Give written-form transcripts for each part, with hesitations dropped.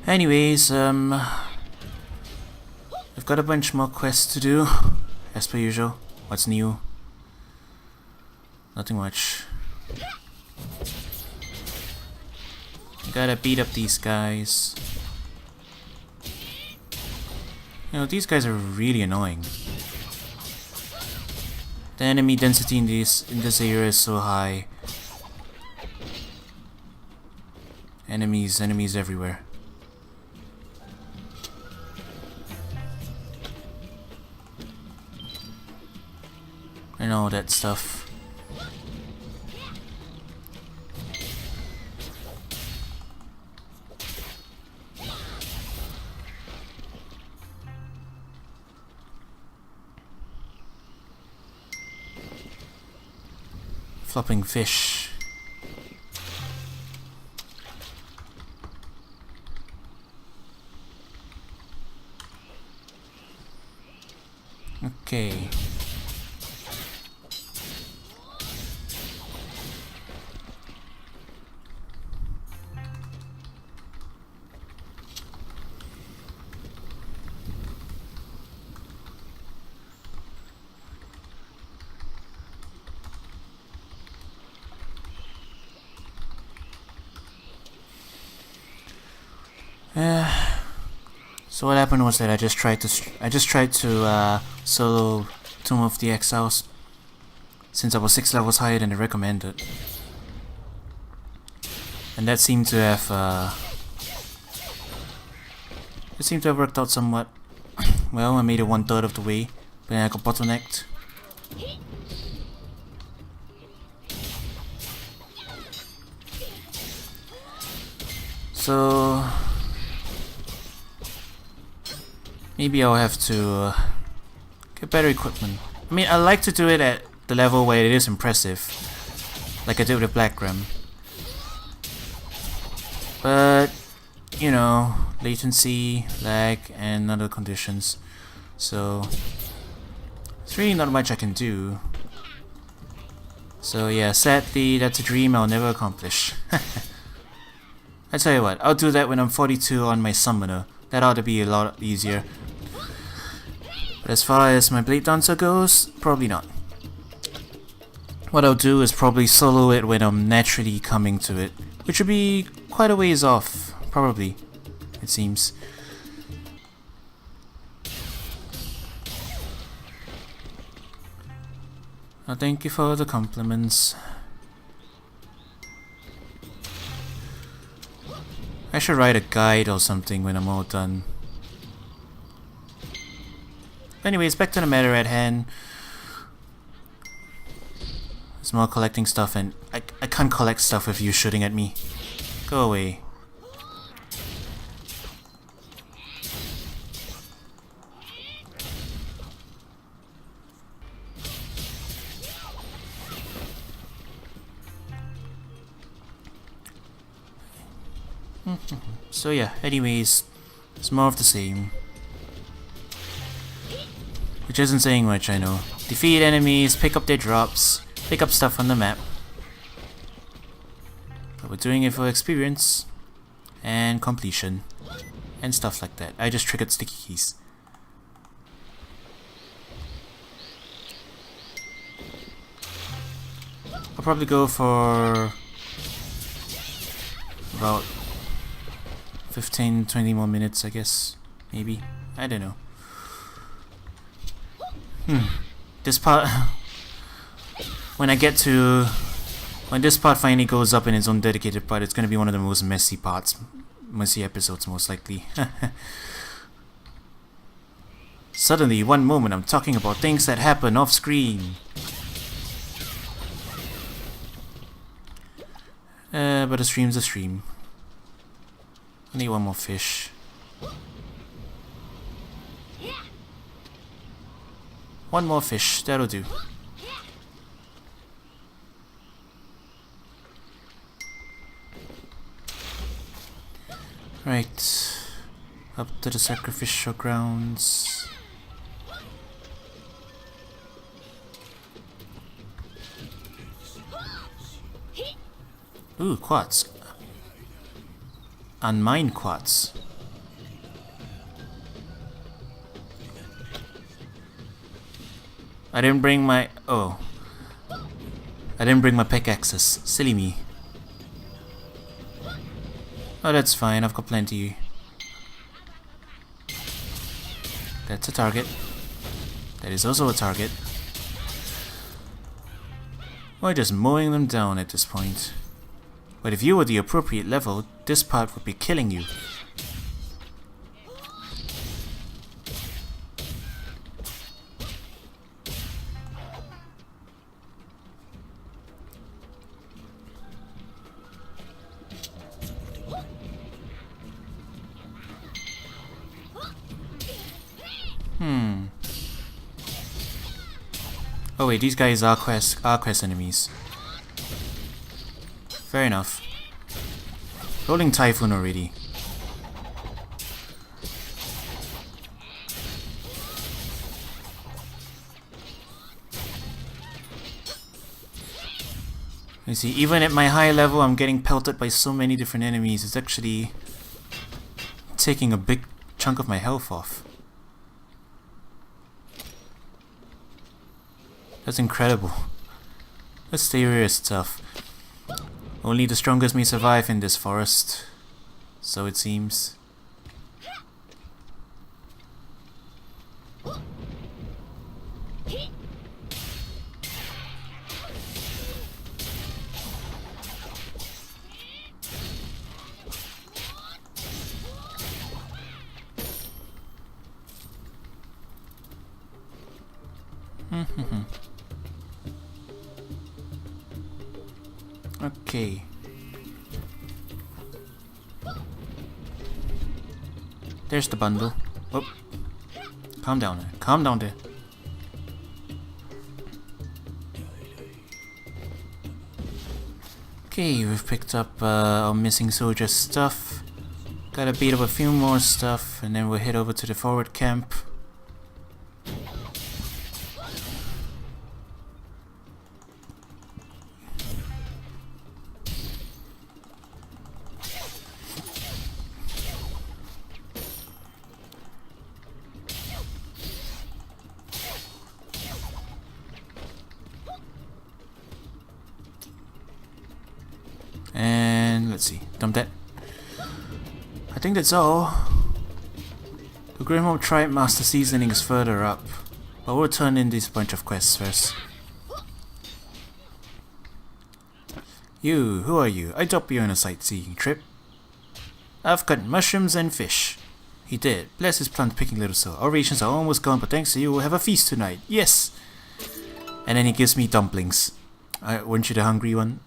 Anyways, I've got a bunch more quests to do, as per usual. What's new? Nothing much. Gotta beat up these guys. You know, these guys are really annoying. The enemy density in this area is so high. Enemies everywhere. And all that stuff. Flopping fish. Okay. So what happened was that I just tried to solo Tomb of the Exiles since I was 6 levels higher than the recommended, and that seemed to have worked out somewhat. Well, I made it 1/3 of the way, but then I got bottlenecked. So maybe I'll have to get better equipment. I mean, I like to do it at the level where it is impressive, like I did with Black Grim. But, you know, latency, lag, and other conditions. So, there's really not much I can do. So yeah, sadly, that's a dream I'll never accomplish. I tell you what, I'll do that when I'm 42 on my summoner. That ought to be a lot easier. But as far as my Blade Dancer goes, probably not. What I'll do is probably solo it when I'm naturally coming to it, which would be quite a ways off, probably, it seems. Oh, thank you for the compliments. I should write a guide or something when I'm all done. Anyways, back to the matter at hand. There's more collecting stuff, and I can't collect stuff with you shooting at me. Go away. So yeah, anyways, it's more of the same. Which isn't saying much, I know. Defeat enemies, pick up their drops, pick up stuff on the map. But we're doing it for experience and completion and stuff like that. I just triggered sticky keys. I'll probably go for about 15-20 more minutes, I guess. Maybe. I don't know. This part... when this part finally goes up in its own dedicated part, it's gonna be one of the most messy parts. Messy episodes, most likely. Suddenly, one moment I'm talking about things that happen off screen. But a stream's a stream. I need one more fish. One more fish, that'll do. Right. Up to the sacrificial grounds. Ooh, quartz. Unmined quartz. I didn't bring my... Oh. I didn't bring my pickaxes. Silly me. Oh, that's fine. I've got plenty. That's a target. That is also a target. We're just mowing them down at this point. But if you were the appropriate level, this part would be killing you. Oh wait, these guys are quest enemies. Fair enough. Rolling Typhoon already. You see, even at my high level, I'm getting pelted by so many different enemies. It's actually taking a big chunk of my health off. That's incredible. This area is tough. Only the strongest may survive in this forest. So it seems. Okay. There's the bundle. Oh. Calm down there. Calm down there. Okay, we've picked up our missing soldier stuff. Gotta beat up a few more stuff, and then we'll head over to the forward camp. And let's see, dump that. I think that's all. The Grimhorn Tribe Master Seasoning is further up, but we'll turn in this bunch of quests first. You, who are you? I dropped you on a sightseeing trip. I've got mushrooms and fish. He did. Bless his plant picking little soul. Our rations are almost gone, but thanks to you, we'll have a feast tonight. Yes! And then he gives me dumplings. Weren't you the hungry one?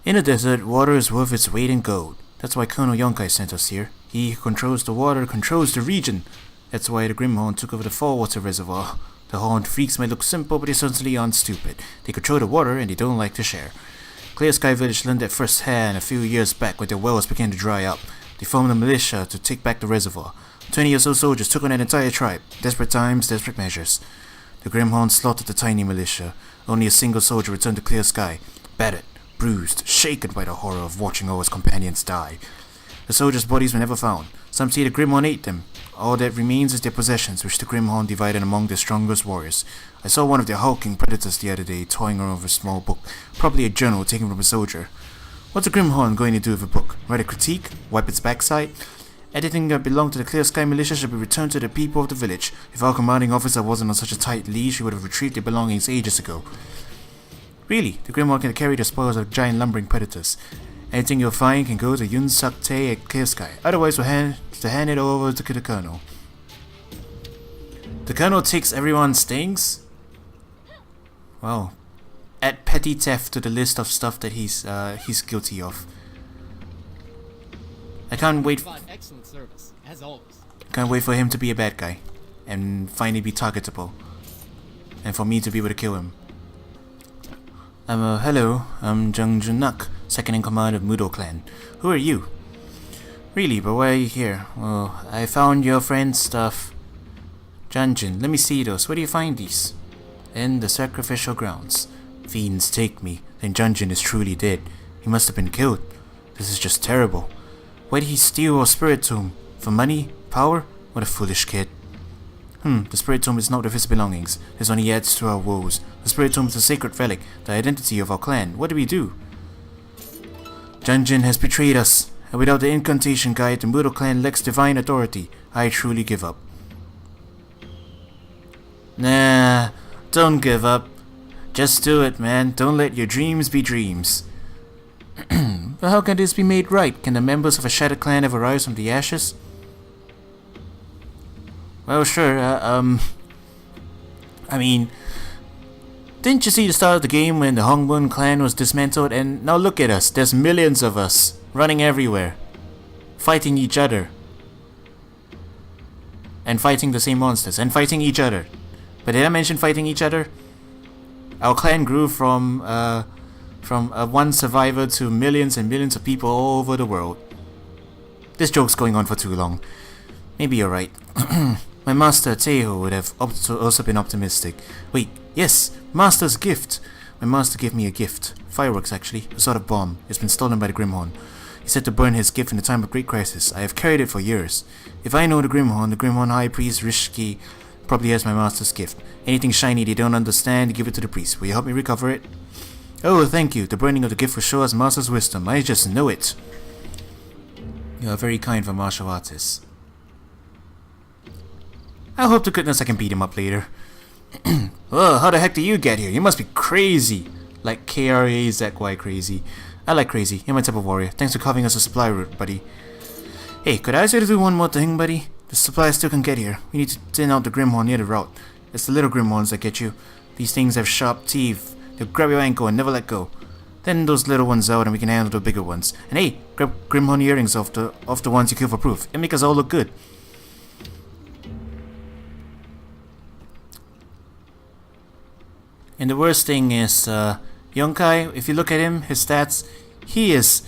In the desert, water is worth its weight in gold. That's why Colonel Yonkai sent us here. He who controls the water controls the region. That's why the Grimhorn took over the Fallwater Reservoir. The horned freaks may look simple, but they certainly aren't stupid. They control the water and they don't like to share. Clear Sky Village learned that firsthand a few years back when their wells began to dry up. They formed a militia to take back the reservoir. 20 or so soldiers took on an entire tribe. Desperate times, desperate measures. The Grimhorn slaughtered the tiny militia. Only a single soldier returned to Clear Sky, battered, bruised, shaken by the horror of watching all his companions die. The soldiers' bodies were never found. Some say the Grimhorn ate them. All that remains is their possessions, which the Grimhorn divided among their strongest warriors. I saw one of their hulking predators the other day, toying around with a small book, probably a journal taken from a soldier. What's a Grimhorn going to do with a book? Write a critique? Wipe its backside? Anything that belonged to the Clear Sky Militia should be returned to the people of the village. If our commanding officer wasn't on such a tight leash, he would have retrieved their belongings ages ago. Really, the Grimhorn can carry the spoils of giant lumbering predators. Anything you'll find can go to Yun Suk Tae at Clear Sky. Otherwise, we'll hand it over to the Colonel. The Colonel takes everyone's things? Well, add petty theft to the list of stuff that he's guilty of. I can't wait. Excellent service, as always. Can't wait for him to be a bad guy, and finally be targetable, and for me to be able to kill him. Hello, I'm Jung Junak, second in command of Mudo clan. Who are you? Really, but why are you here? Well, I found your friend's stuff. Janjin, let me see those. Where do you find these? In the sacrificial grounds. Fiends take me, then Janjin is truly dead. He must have been killed. This is just terrible. Why did he steal our spirit tomb? For money? Power? What a foolish kid. The spirit tomb is not of his belongings. This only adds to our woes. The spirit tomb is a sacred relic, the identity of our clan. What do we do? Junjin has betrayed us, and without the incantation guide, the Mudo clan lacks divine authority. I truly give up. Nah, don't give up. Just do it, man. Don't let your dreams be dreams. But how can this be made right? Can the members of a shattered clan ever rise from the ashes? Well, sure, I mean, didn't you see the start of the game when the Hongbun clan was dismantled? And now look at us, there's millions of us, running everywhere, fighting each other. And fighting the same monsters, and fighting each other. But did I mention fighting each other? Our clan grew from one survivor to millions and millions of people all over the world. This joke's going on for too long. Maybe you're right. My master, Teiho, would have also been optimistic. Wait, yes, master's gift. My master gave me a gift. Fireworks, actually. A sort of bomb. It's been stolen by the Grimhorn. He said to burn his gift in a time of great crisis. I have carried it for years. If I know the Grimhorn High Priest Rishiki probably has my master's gift. Anything shiny they don't understand, give it to the priest. Will you help me recover it? Oh, thank you. The burning of the gift will show us master's wisdom. I just know it. You are very kind for martial artists. I hope to goodness I can beat him up later. Oh, how the heck do you get here? You must be crazy. Like KRAZY crazy. I like crazy. You're my type of warrior. Thanks for carving us a supply route, buddy. Hey, could I ask you to do one more thing, buddy? The supplies still can get here. We need to thin out the Grimhorn near the route. It's the little Grimhorns that get you. These things have sharp teeth. They'll grab your ankle and never let go. Then those little ones out and we can handle the bigger ones. And hey, grab Grimhorn earrings off the ones you kill for proof. It make us all look good. And the worst thing is, Yonkai, if you look at him, his stats, he is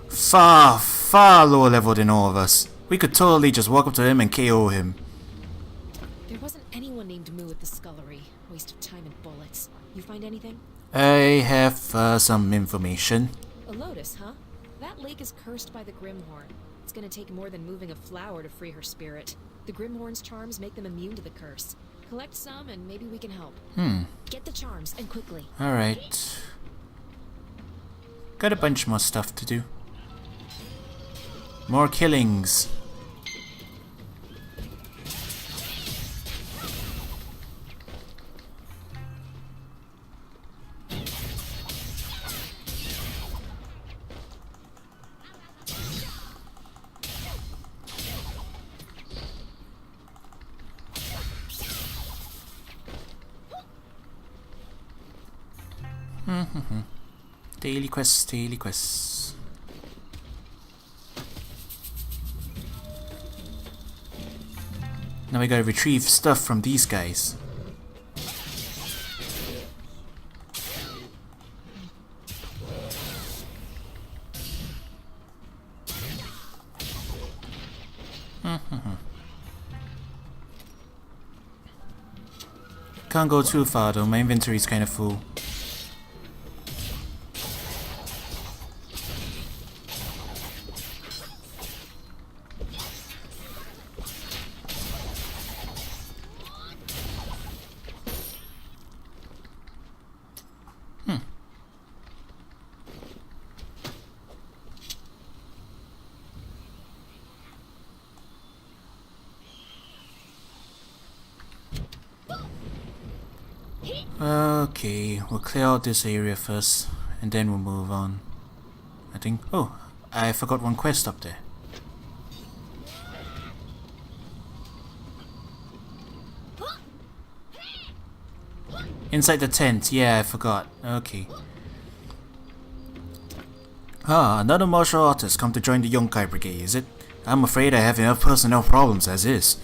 far, far lower level than all of us. We could totally just walk up to him and KO him. There wasn't anyone named Moo at the scullery. Waste of time and bullets. You find anything? I have some information. A lotus, huh? That lake is cursed by the Grimhorn. It's gonna take more than moving a flower to free her spirit. The Grimhorn's charms make them immune to the curse. Collect some and maybe we can help. Get the charms, and quickly. Alright. Got a bunch more stuff to do. More killings. Daily quests, daily quests. Now we gotta retrieve stuff from these guys. Can't go too far though, my inventory's kinda full. Okay, we'll clear out this area first, and then we'll move on. I think... Oh, I forgot one quest up there. Inside the tent, yeah, I forgot. Okay. Ah, another martial artist come to join the Yonkai Brigade, is it? I'm afraid I have enough personnel problems as is.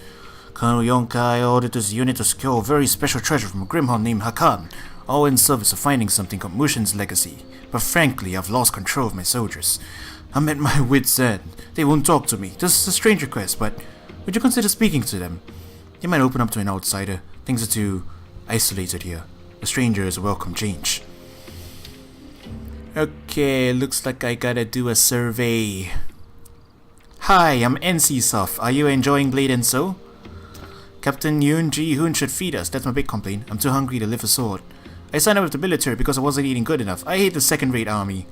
Colonel Yonkai ordered this unit to secure a very special treasure from a Grimhorn named Hakan, all in service of finding something called Mushin's legacy. But frankly, I've lost control of my soldiers. I'm at my wit's end. They won't talk to me. This is a strange request, but would you consider speaking to them? They might open up to an outsider. Things are too isolated here. A stranger is a welcome change. Okay, looks like I gotta do a survey. Hi, I'm NCSoft. Are you enjoying Blade and Soul? Captain Lin-G should feed us. That's my big complaint. I'm too hungry to lift a sword. I signed up with the military because I wasn't eating good enough. I hate the second-rate army.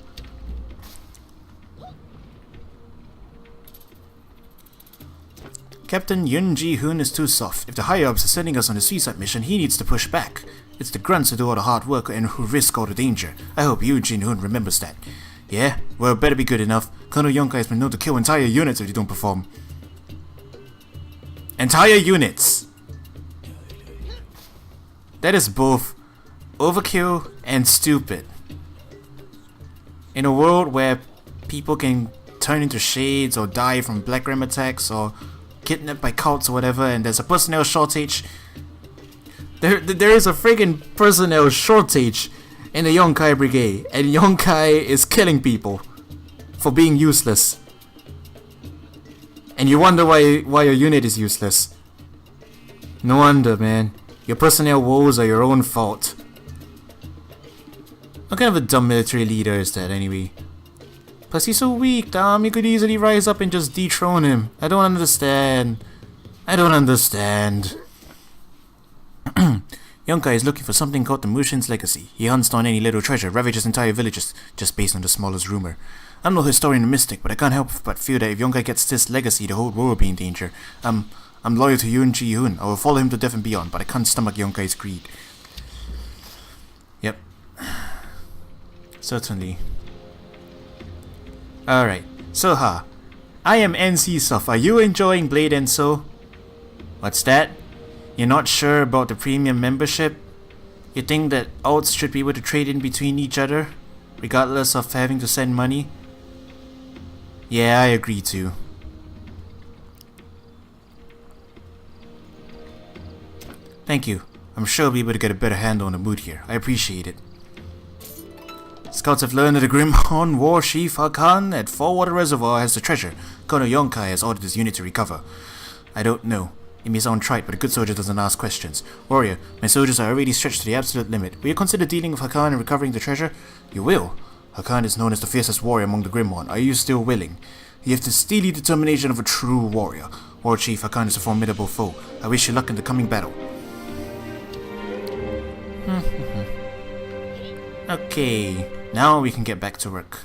Captain Lin-G is too soft. If the higher-ups are sending us on a suicide mission, he needs to push back. It's the grunts who do all the hard work and who risk all the danger. I hope Lin-G remembers that. Yeah? Well, it better be good enough. Colonel Yonkai has been known to kill entire units if they don't perform. Entire units! That is both overkill and stupid. In a world where people can turn into shades or die from black ram attacks or kidnapped by cults or whatever, and there's a personnel shortage. There is a friggin' personnel shortage in the Yonkai Brigade, and Yonkai is killing people for being useless. And you wonder why your unit is useless. No wonder, man. Your personnel woes are your own fault. What kind of a dumb military leader is that anyway? Plus he's so weak, Dom. You could easily rise up and just dethrone him. I don't understand. Yonkai is looking for something called the Mushin's Legacy. He hunts down any little treasure, ravages entire villages, just based on the smallest rumor. I'm no historian or mystic, but I can't help but feel that if Yonkai gets this legacy, the whole world will be in danger. I'm loyal to Lin-G. I will follow him to death and beyond, but I can't stomach Yonkai's greed. Yep. Certainly. Alright, so I am NC Soft. Are you enjoying Blade and Soul? What's that? You're not sure about the premium membership? You think that alts should be able to trade in between each other, regardless of having to send money? Yeah, I agree too. Thank you. I'm sure I'll be able to get a better handle on the mood here. I appreciate it. Scouts have learned that the Grimhorn war chief Hakan at Fallwater Reservoir has the treasure Colonel Yonkai has ordered his unit to recover. I don't know. It may sound trite, but a good soldier doesn't ask questions. Warrior, my soldiers are already stretched to the absolute limit. Will you consider dealing with Hakan and recovering the treasure? You will. Hakan is known as the fiercest warrior among the Grimhorn. Are you still willing? You have the steely determination of a true warrior. War Chief Hakan is a formidable foe. I wish you luck in the coming battle. Okay, now we can get back to work.